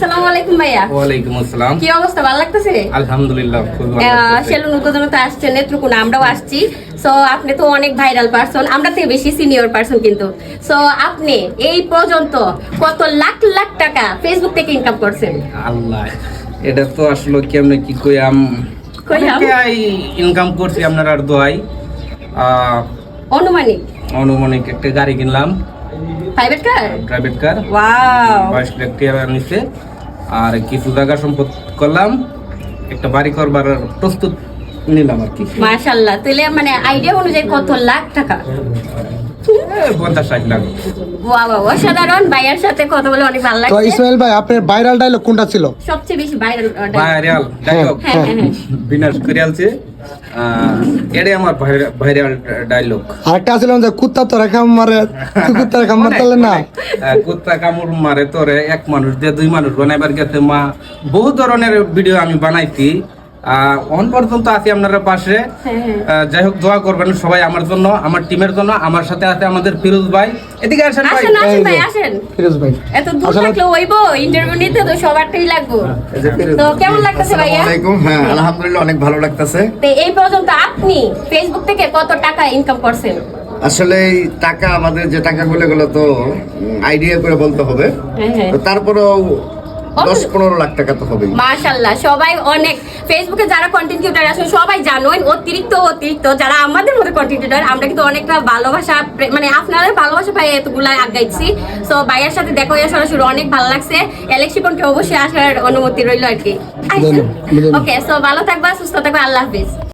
আসসালামু আলাইকুম ভাইয়া। ওয়ালাইকুম আসসালাম। কি অবস্থা, ভালো লাগতেছে? আলহামদুলিল্লাহ খুব ভালো লাগতেছে। সেলুন উদ্বোধনে তো আসছেন, নেত্রকোনা আমরাও আসছি। সো আপনি তো অনেক ভাইরাল পারসন, আমরা থেকে বেশি সিনিয়র পারসন কিন্তু। সো আপনি এই পর্যন্ত কত লাখ লাখ টাকা ফেসবুক থেকে ইনকাম করছেন? আল্লাহ, এটা তো আসলে কেমনে কি কইয়াম, অনেকটাই ইনকাম করছি আপনার আর দোয়াই। অনুমানিক একটা গাড়ি কিনলাম, প্রাইভেট কার। ওয়াও, 22 লাখ টাকা নিচে। আর কিছু জায়গা সম্পদ করলাম, একটা বাড়ি করবার প্রস্তুত নিলাম আর কি। মাশাআল্লাহ। তাহলে মানে আইডিয়া অনুযায়ী কত লাখ টাকা? 50-60 লাখ। ওয়াও, অসাধারণ। ভাইয়ার সাথে কথা বলে অনেক ভালো তো লাগছে। ইসমাইল ভাই, আপনার ভাইরাল ডায়লগ কোনটা ছিল? সবচেয়ে বেশি ভাইরাল ডায়লগ হ্যাঁ। বিনাশ করে আলছে, এটাই আমার ভাইরাল ডায়লগ। আরেকটা ছিল যে কুত্তা তো রেখা মারে, তুই কুত্তা রেখা মারতে না। কুত্তা কামড় মারে তোরে এক মানুষ দিয়ে দুই মানুষ বানাইবার গেছে মা। বহু ধরনের ভিডিও আমি বানাইছি, অন পর্যন্ত আছি আপনার পাশে। যাই হোক, দোয়া করবেন সবাই আমার জন্য, আমার টিমের জন্য। আমার সাথে আছে আমাদের ফিরোজ ভাই। এদিকে আসেন ভাই। আসেন ভাই, আসেন। ফিরোজ ভাই, এত দূর থাকলে হইবো, ইন্টারভিউ নিতে তো সবারটাই লাগবো। তো কেমন লাগতেছে ভাইয়া? হ্যাঁ, আলহামদুলিল্লাহ অনেক ভালো লাগতেছে। তো এই পর্যন্ত আপনি ফেসবুক থেকে কত টাকা ইনকাম করছেন? আসলে এই টাকা, আমাদের যে টাকাগুলো গুলো তো আইডিয়া করে বলতে হবে। হ্যাঁ। তো তারপরেও 10-15 লাখ টাকা তো হবেই। মাশাআল্লাহ, সবাই অনেক ফেসবুকে যারা কন্টেন্ট ক্রিয়েটর আছে সবাই জানেন, অতিরিক্ত যারা আমাদের মতো কন্টেন্ট ক্রিয়েটর, আমরা কিন্তু অনেকটা ভালোবাসা, মানে আপনাদের ভালোবাসা পাই এতগুলা আগাইছি। সো ভাইয়ের সাথে দেখা হয়ে সরাসরি অনেক ভালো লাগছে। ইলেকশনকে অবশ্যই আসার অনুমতি রইল আর কি। ওকে, সো ভালো থাকবা, সুস্থ থাকবা, আল্লাহ হাফেজ।